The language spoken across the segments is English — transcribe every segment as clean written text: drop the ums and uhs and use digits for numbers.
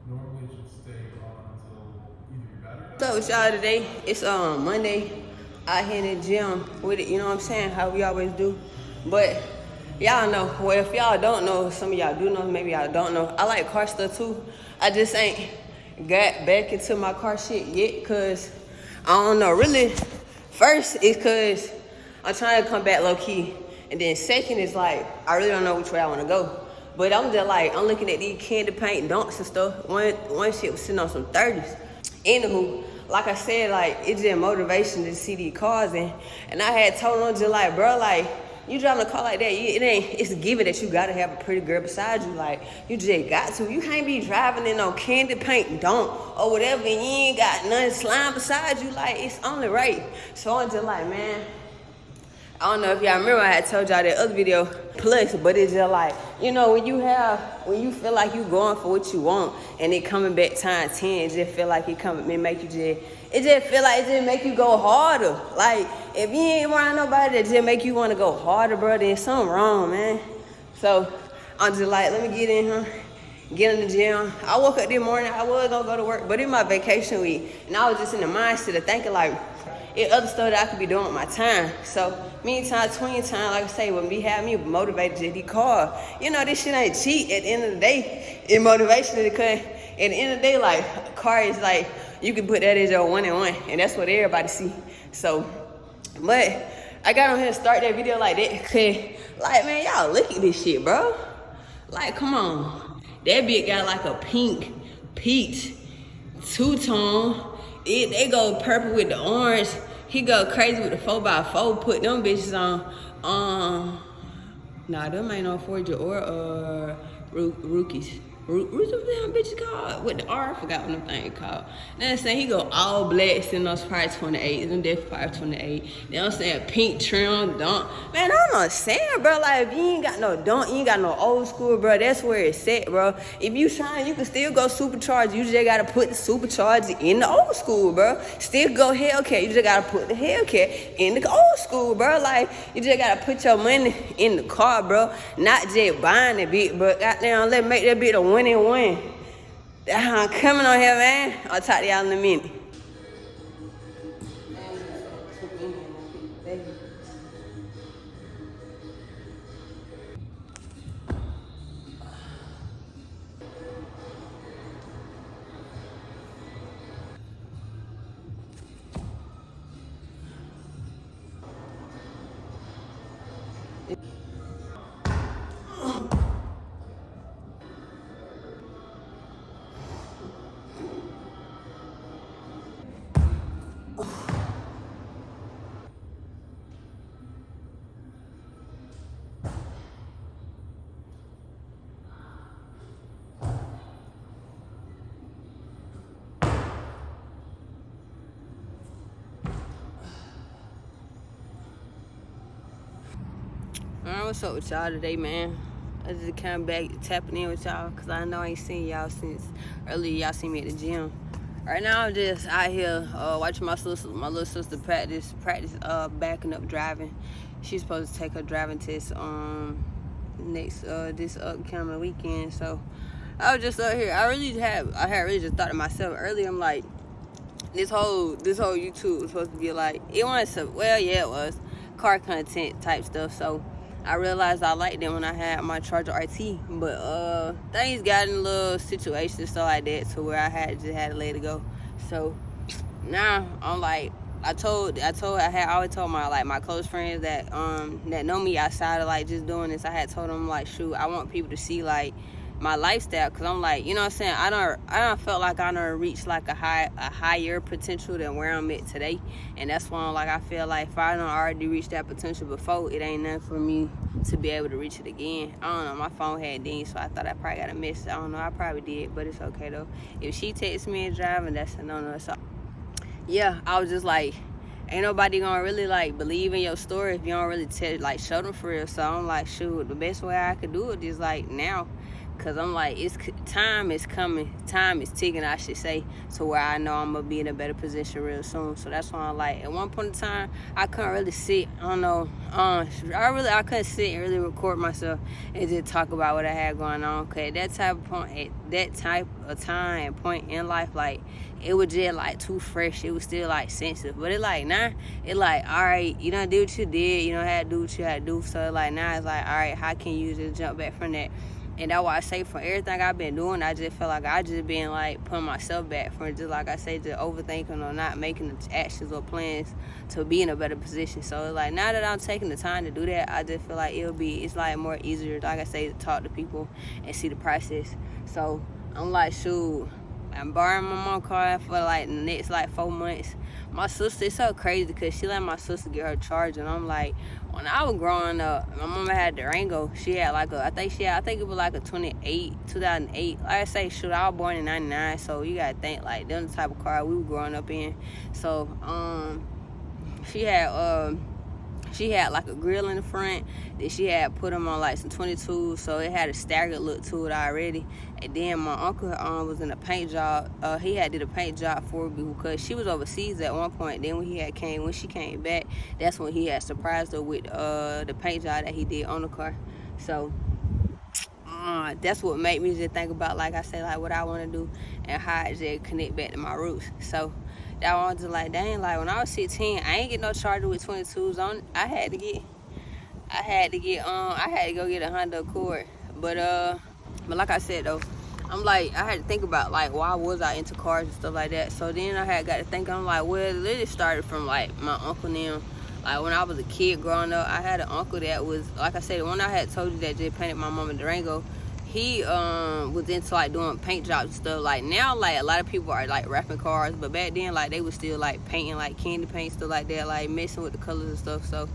normally it should stay on until either your battery So dies. with y'all today, it's Monday. Out here in the gym with it, you know what I'm saying? How we always do. But y'all know, well, if y'all don't know, some of y'all do know, maybe y'all don't know. I like car stuff too. I just ain't got back into my car shit yet, cause I don't know. Really, first is cause I'm trying to come back low key, and then second is like I really don't know which way I want to go. But I'm just like I'm looking at these candy paint dunks and stuff. One shit was sitting on some 30s. Anywho, like I said, like it's just motivation to see these cars and I had told him just like, bro, like you driving a car like that, it ain't. It's a given that you gotta have a pretty girl beside you. Like you just got to. You can't be driving in no candy paint don't or whatever, and you ain't got nothing slime beside you. Like it's only right. So I'm just like, man. I don't know if y'all remember I had told y'all that other video plus, but it's just like, you know, when you feel like you going for what you want and it coming back time 10, it just feel like it make you just make you go harder. Like, if you ain't around nobody that just make you want to go harder, bro, then something wrong, man. So, I'm just like, let me get in here, get in the gym. I woke up this morning, I was gonna go to work, but in my vacation week, and I was just in the mindset of thinking like, it other stuff that I could be doing with my time. So meantime, tween time, like I say, would be having me motivated to the car. You know, this shit ain't cheap at the end of the day. It motivation because at the end of the day, like a car is like you can put that as your one and one, and that's what everybody see. So, but I got on here to start that video like that, cause like man, y'all look at this shit, bro. Like, come on, that bitch got like a pink, peach, two-tone. They go purple with the orange. He go crazy with the 4x4. Put them bitches on. Nah, them ain't no Forger or rookies. What's them damn bitches called? With the R, I forgot what them things called. Then I'm saying he go all black, sitting on probably 28. Them definitely probably 28. Then I'm saying pink trim, dunk. Man, I don't understand, bro. Like, if you ain't got no dunk, you ain't got no old school, bro, that's where it's at, bro. If you shine, you can still go supercharged. You just gotta put the supercharged in the old school, bro. Still go Hellcat. You just gotta put the Hellcat in the old school, bro. Like, you just gotta put your money in the car, bro. Not just buying it, bitch, but goddamn, let's make that bitch a win and win. I'm coming on here, man. I'll talk to y'all in a minute. Alright, what's up with y'all today, man? I just came back tapping in with y'all because I know I ain't seen y'all since earlier. Y'all seen me at the gym. Right now I'm just out here watching my little sister practice backing up driving. She's supposed to take her driving test next this upcoming weekend. So I was just up here. I had really just thought to myself earlier. I'm like, this whole YouTube was supposed to be like, it was car content type stuff. So I realized I liked it when I had my Charger RT, but things got in a little situation stuff like that to where I just had to let it go. So now I'm like, I had always told my close friends that know me outside of like just doing this. I had told them like, shoot, I want people to see like my lifestyle, because I'm like, you know what I'm saying, I don't felt like I done reached like a higher potential than where I'm at today. And that's why I'm like, I feel like if I done already reached that potential before, it ain't nothing for me to be able to reach it again. I don't know, my phone had dinged, so I thought I probably got a message. I don't know, I probably did, but it's okay though. If she texts me and driving, that's a no-no. So yeah, I was just like, ain't nobody gonna really like believe in your story if you don't really show them for real. So I'm like, shoot, the best way I could do it is like now Cause I'm like, time is coming, time is ticking, I should say, to where I know I'm gonna be in a better position real soon. So that's why I'm like, at one point in time, I couldn't really sit. I don't know, I couldn't sit and really record myself and just talk about what I had going on. Cause at that type of time and point in life, like, it was just like too fresh. It was still like sensitive, but it like now, it like, all right, you done did what you did, you know, had to do what you had to do. So like now it's like, all right, how can you just jump back from that? And that's why I say, for everything I've been doing, I just feel like I just been like putting myself back from, just like I say, just overthinking or not making the actions or plans to be in a better position. So it's like, now that I'm taking the time to do that, I just feel like it's like more easier, like I say, to talk to people and see the process. So I'm like, shoot, I'm borrowing my mom's car for like the next like 4 months. My sister, it's so crazy because she let my sister get her charger, and I'm like, when I was growing up, my mama had Durango. She had like I think it was like a 2008. Like I say, shoot, I was born in 99, so you gotta think like them the type of car we were growing up in. So she had like a grill in the front. Then she had put them on like some 22s, so it had a staggered look to it already. And then my uncle was in a paint job. He had did a paint job for me because she was overseas at one point. Then when she came back, that's when he had surprised her with the paint job that he did on the car. So that's what made me just think about, like I said, like what I want to do and how I just connect back to my roots. So that one was just like, dang, like when I was 16, I ain't get no charger with 22s on. I had to go get a Honda Accord. But like I said though, I'm like, I had to think about like why was I into cars and stuff like that. So then I had got to think, I'm like, well, it literally started from like my uncle and them. Like when I was a kid growing up, I had an uncle that was, like I said, the one I had told you that just painted my mama Durango. He was into like doing paint jobs and stuff. Like now, like a lot of people are like wrapping cars, but back then, like they was still like painting like candy paint, stuff like that, like messing with the colors and stuff. So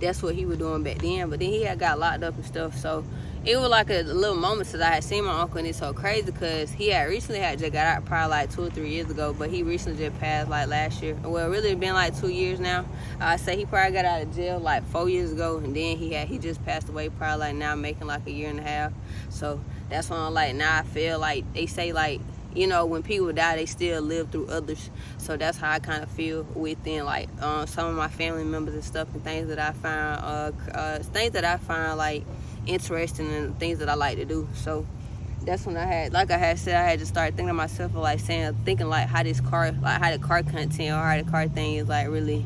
that's what he was doing back then. But then he had got locked up and stuff. So it was like a little moment since I had seen my uncle, and it's so crazy because he had recently just got out probably like 2 or 3 years ago, but he recently just passed like last year. Well, really it's been like 2 years now. I say he probably got out of jail like 4 years ago, and then he just passed away probably like now making like a year and a half. So that's why I'm like, now I feel like they say like, you know, when people die, they still live through others. So that's how I kind of feel within like some of my family members and stuff, and things that I find like interesting and things that I like to do. So that's when I had just started thinking to myself, like thinking like how the car content or how the car thing is like really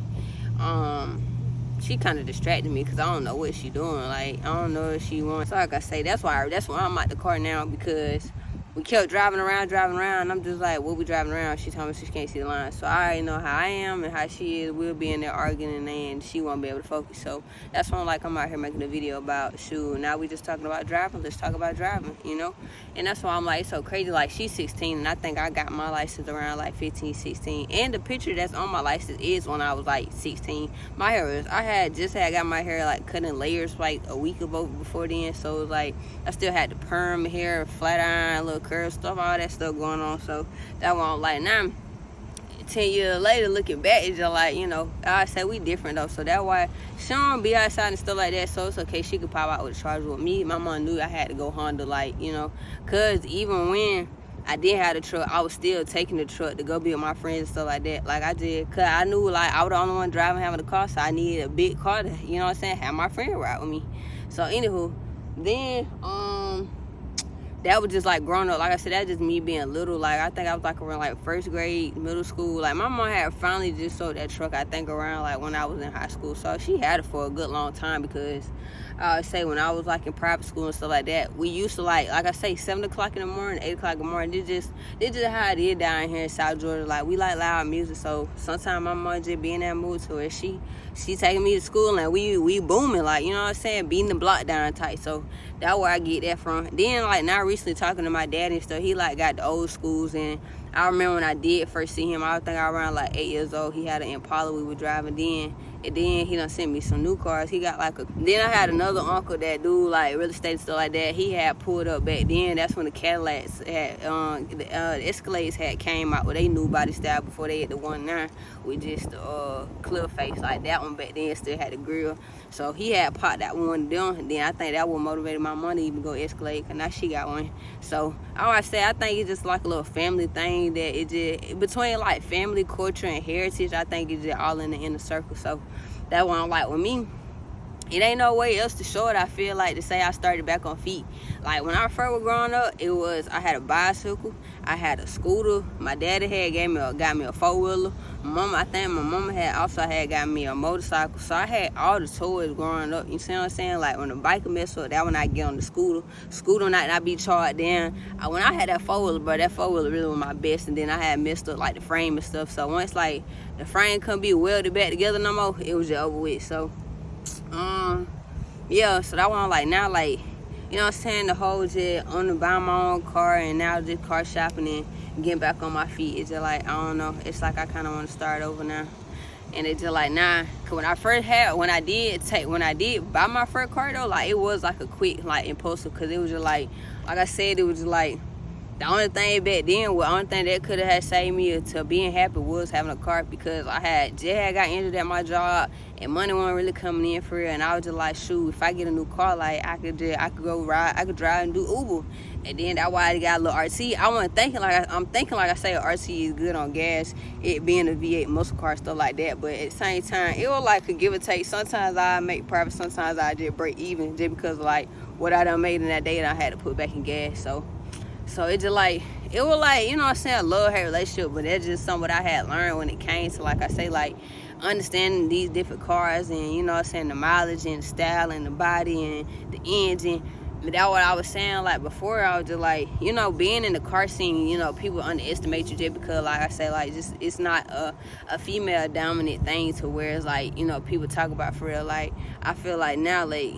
she kind of distracted me because I don't know what she doing. Like I don't know if she wants. So like I say, that's why I'm at the car now, because we kept driving around. And I'm just like, what we driving around? She told me she can't see the line. So I already know how I am and how she is. We'll be in there arguing and she won't be able to focus. So that's why I'm out here making a video about, shoot, now we just talking about driving. Let's talk about driving, you know? And that's why I'm like, it's so crazy. Like, she's 16 and I think I got my license around like 15, 16. And the picture that's on my license is when I was like 16. My hair was, I had got my hair like cut in layers like a week before then. So it was like, I still had the perm hair, flat iron, little curl stuff, all that stuff going on. So that one I'm like, now 10 years later looking back, it's just like, you know, I say we different though. So that's why she don't be outside and stuff like that. So it's okay, she could pop out with a charger with me. My mom knew I had to go Honda, like, you know, cause even when I didn't have the truck, I was still taking the truck to go be with my friends and stuff like that. Like I did, cause I knew like I was the only one driving, having the car, so I needed a big car to, you know what I'm saying, have my friend ride with me. So anywho, then that was just like growing up. Like I said, that's just me being little. Like I think I was like around like first grade, middle school. Like my mom had finally just sold that truck, I think around like when I was in high school. So she had it for a good long time, because I would say when I was like in private school and stuff like that, we used to like I say 7 o'clock in the morning, 8 o'clock in the morning. This just how it is down here in South Georgia. Like we like loud music, so sometimes my mom just be in that mood to where she taking me to school and we booming, like, you know what I'm saying, beating the block down tight. So that's where I get that from. Then like now recently talking to my dad and stuff, he like got the old schools, and I remember when I did first see him, I think I was around like 8 years old. He had an Impala we were driving then, And then he done sent me some new cars. He got like a. Then I had another uncle that do like real estate and stuff like that. He had pulled up back then. That's when the Cadillacs had, the Escalades had came out with they new body style before they had the 1.9 with just clear face like that one back then. Still had the grill. So he had popped that one down. And then I think that what motivated my mom to even go Escalade. Cause now she got one. So I always say I think it's just like a little family thing that it just between like family, culture, and heritage. I think it's just all in the inner circle. So that one, like with me, it ain't no way else to show it. I feel like to say I started back on feet. Like when I first was growing up, it was I had a bicycle, I had a scooter. My daddy had got me a 4-wheeler. I think my mama had got me a motorcycle. So I had all the toys growing up. You see what I'm saying? Like when the bike mess up, that when I get on the scooter. Scooter night, I be charged down. When I had that 4-wheeler, bro, that 4-wheeler really was my best. And then I had messed up like the frame and stuff. So once like the frame couldn't be welded back together no more, it was just over with. So yeah, so that one like now like, you know what I'm saying, the whole just on the buy my own car and now just car shopping and getting back on my feet. It's just like, I don't know, it's like I kind of want to start over now. And it's just like, nah, cause when I did buy my first car though, like it was like a quick like impulsive, cause it was just like I said, it was just like the only thing back then, the only thing that could have saved me to being happy was having a car, because I had got injured at my job and money wasn't really coming in for real. And I was just like, shoot, if I get a new car, like I could drive and do Uber. And then that's why I got a little RT. I'm thinking like I say, RT is good on gas, it being a V8 muscle car, stuff like that. But at the same time, it was like a give or take. Sometimes I make profit, sometimes I just break even, just because like what I done made in that day and I had to put back in gas. So it just like, it was like, you know what I'm saying, a love-hate relationship, but that's just something I had learned when it came to, like I say, like, understanding these different cars and, you know what I'm saying, the mileage and the style and the body and the engine. But that's what I was saying, like, before, I was just like, you know, being in the car scene, you know, people underestimate you just because, like I say, like, just, it's not a female-dominant thing to where it's like, you know, people talk about for real. Like, I feel like now, like,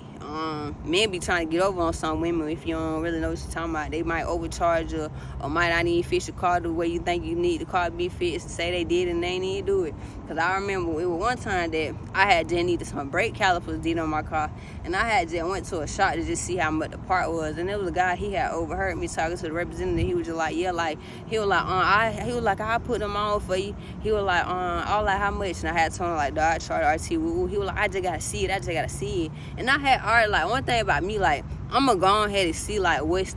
men be trying to get over on some women if you don't really know what you're talking about. They might overcharge you or might not even fix your car the way you think you need the car to be fixed, say they did and they ain't even do it. Because I remember it was one time that I had just needed some brake calipers did on my car, and I had just went to a shop to just see how much the part was. And there was a guy, he had overheard me talking to the representative. He was just like, yeah, like, he was like, I'll put them on for you. He was like, I was like, how much? And I had told him like, Dodge Charger RT. He was like, I just gotta see it. And I had already, like, one thing about me, like, I'm gonna go ahead and see like what's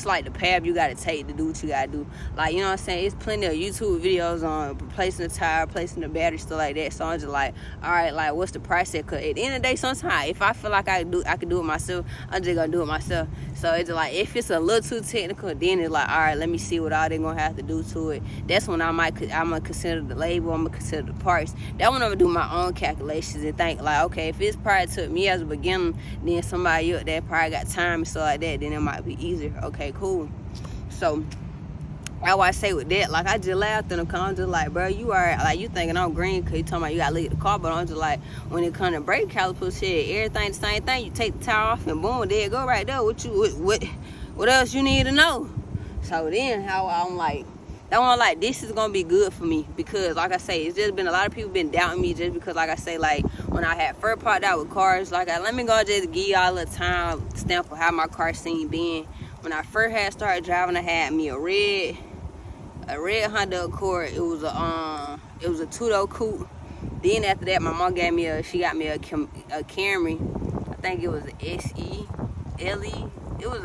like the path you gotta take to do what you gotta do. Like, you know what I'm saying, it's plenty of YouTube videos on replacing the tire, replacing the battery, stuff like that. So I'm just like, all right, like, what's the price at? Cause at the end of the day, sometimes if I feel like I could do it myself, I'm just gonna do it myself. So it's just like, if it's a little too technical, then it's like, all right, let me see what all they're gonna have to do to it. That's when I'm gonna consider the label, I'm gonna consider the parts. That when I'm gonna do my own calculations and think like, okay, if it's probably took me as a beginner, then somebody up there probably got time and stuff like that, then it might be easier. Okay, cool. So that's why I say with that, like, I just laughed at him, cause I'm just like, bro, you are like, you thinking I'm green cause you talking about you gotta leave the car, but I'm just like, when it comes to brake calipers, shit, everything the same thing. You take the tire off and boom, there it go right there. What else you need to know? So then how I'm like, that one, like, this is gonna be good for me, because like I say, it's just been a lot of people been doubting me just because, like I say, like, when I had first parked out with cars, like, let me go just give y'all a time stamp of how my car scene been. When I first had started driving, I had me a red Honda Accord. It was a two-door coupe. Then after that, my mom got me a Camry. I think it was an LE.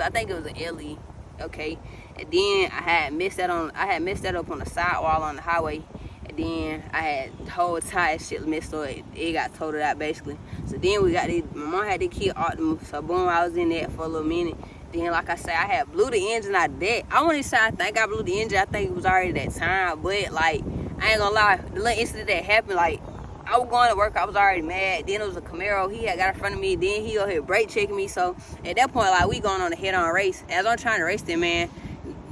I think it was an LE. Okay. And then I had messed that up on the sidewall on the highway. And then I had the whole tire shit messed up. It got totaled out basically. So then my mom had the Kia Optima. So boom, I was in that for a little minute. Then, like I said, I had blew the engine out of that. I wouldn't say I think I blew the engine. I think it was already that time. But, like, I ain't gonna lie. The little incident that happened, like, I was going to work. I was already mad. Then it was a Camaro. He had got in front of me. Then he over here brake checking me. So, at that point, like, we going on a head-on race. As I'm trying to race that, man,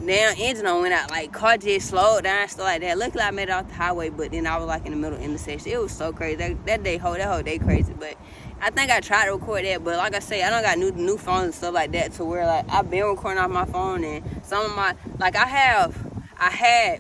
damn engine on went out. Like, car just slowed down, stuff like that. Luckily, I made it off the highway. But then I was, like, in the middle of the intersection. It was so crazy. That whole day crazy. But I think I tried to record that, but like I say, I don't got new phones and stuff like that to where, like, I've been recording off my phone, and some of my, like, I had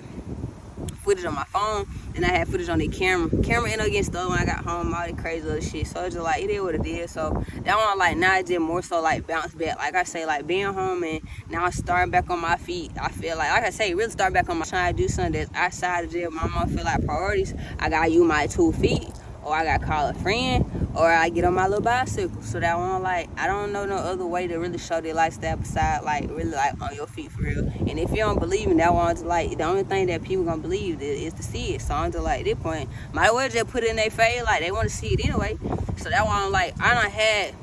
footage on my phone, and I had footage on the camera. Camera ended up getting stolen when I got home, all that crazy other shit. So it's just like, it is what it is. So that one, like, now it's just more so like bounce back. Like I say, like being home and now I'm starting back on my feet. I feel like I say, really start back on my, trying to do something that's outside of jail. My mom feel like priorities. I gotta use my 2 feet, or I gotta call a friend, or I get on my little bicycle. So that one, like, I don't know no other way to really show their lifestyle beside, like, really, like, on your feet for real. And if you don't believe in that one's like, the only thing that people gonna believe is to see it. So I'm just like, at this point, might as well just put it in their face, like, they want to see it anyway. So that one, like, I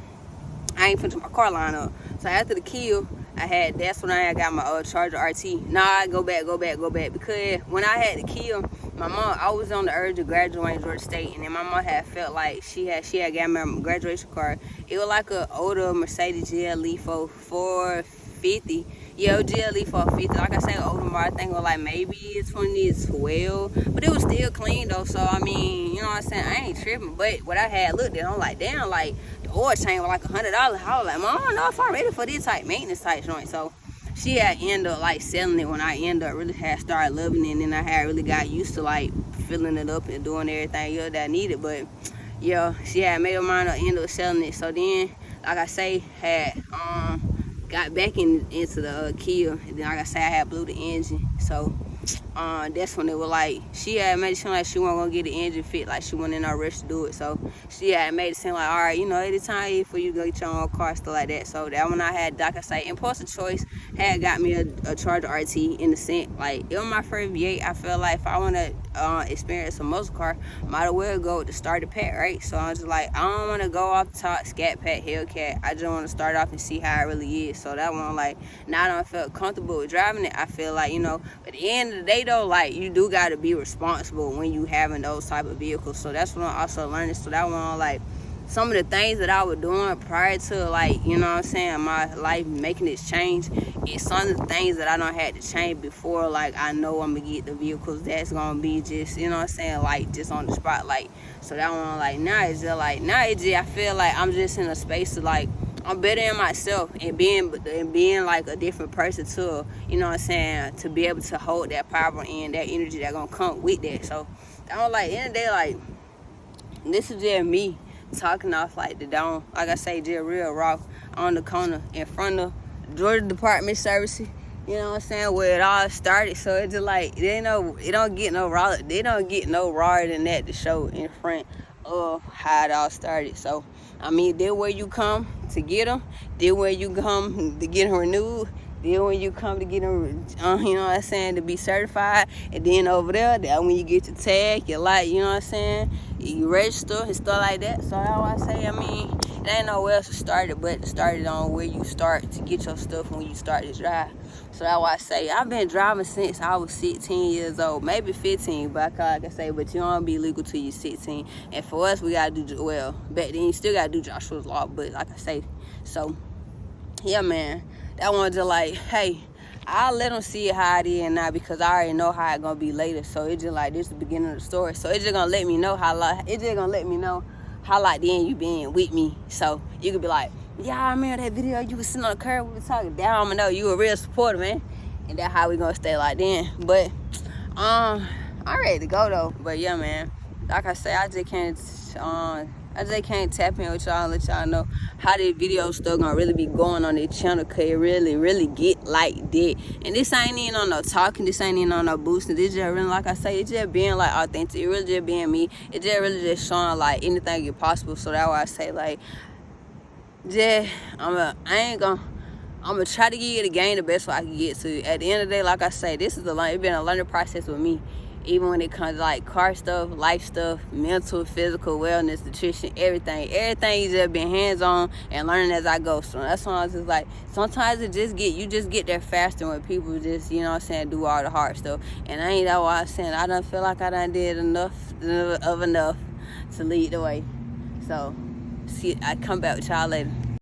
ain't finished my car line up. So after the kill, that's when I got my Charger RT. Now I go back, because when I had the kill, my mom, I was on the urge of graduating Georgia State, and then my mom had felt like she had got my graduation card. It was like an older Mercedes GLE 450. Yeah, GLE 450. Like I said, older model. I think it was like maybe 2012, but it was still clean though. So I mean, you know what I'm saying? I ain't tripping. But what I had looked at, I'm like, damn, like the oil change was like $100. I was like, Mom, I don't know if I'm ready for this type maintenance type joint. So she had ended up like selling it when I ended up really had started loving it, and then I had really got used to like filling it up and doing everything else that I needed. But yeah, she had made her mind up, ended up selling it. So then, like I say, had got back into the Kia, and then like I say, I had blew the engine. So that's when it was like, she had made it seem like she wasn't gonna get the engine fit, like she wasn't in no rush to do it. So she had made it seem like, all right, you know, it's time for you to go get your own car, stuff like that. So that when I had, like I say, impulsive choice, had got me a Charger RT in the sense, like, it was my first V8. I feel like if I want to experience a muscle car, might as well go with the starter pack, right? So I was just like, I don't want to go off the top, Scat Pack, Hellcat. I just want to start off and see how it really is. So that one, like, now I don't feel comfortable with driving it. I feel like, you know, at the end of the day though, like, you do got to be responsible when you having those type of vehicles. So that's what I'm also learning. So that one, like, some of the things that I was doing prior to, like, you know what I'm saying, my life making this change, is some of the things that I don't had to change before. Like, I know I'm gonna get the vehicles that's gonna be just, you know what I'm saying, like, just on the spot. Like, so that one, like, now it's just like, I feel like I'm just in a space of, like, I'm better in myself and being like a different person too, you know what I'm saying, to be able to hold that power and that energy that gonna come with that. So I don't, like, in the day, like, this is just me talking off like the dome, like I say, just real raw on the corner in front of Georgia Department Services, you know what I'm saying, where it all started. So it's just like, it don't get no raw than that to show in front of how it all started. So I mean, then where you come to get them, then where you come to get them renewed, then when you come to get them, you know what I'm saying, to be certified, and then over there, that when you get your tag, your light, you know what I'm saying, you register and stuff like that. So that's why I say, I mean, it ain't nowhere else to start it, but to start it on where you start to get your stuff when you start to drive. So that's why I say, I've been driving since I was 16 years old, maybe 15, but like I say, but you don't be legal till you're 16. And for us, we gotta do, well, back then you still gotta do Joshua's Law, but like I say, so yeah, man, that one just like, hey, I'll let them see it how it is now, because I already know how it's gonna be later. So it's just like, this is the beginning of the story. So it's just gonna let me know how, like, then you been with me. So you could be like, yeah, I remember that video, you was sitting on the curb, we was talking down. I'm gonna know you a real supporter, man. And that's how we gonna stay like then. But I'm ready to go though. But yeah, man, like I say, I just can't tap in with y'all and let y'all know how this video stuff gonna really be going on this channel, cause it really get like that. And this ain't even on no talking, this ain't even on no boosting. This just really, like I say, it's just being like authentic. It really just being me. It just really just showing like anything is possible. So that's why I say, like, just I'm gonna try to give you the game the best way I can get to. At the end of the day, like I say, it's been a learning process with me. Even when it comes to like car stuff, life stuff, mental, physical, wellness, nutrition, everything just been hands-on and learning as I go. So that's why I was just like, sometimes you just get there faster when people just, you know what I'm saying, do all the hard stuff. And I ain't that why I'm saying, I don't feel like I done did enough to lead the way. So see, I come back with y'all later.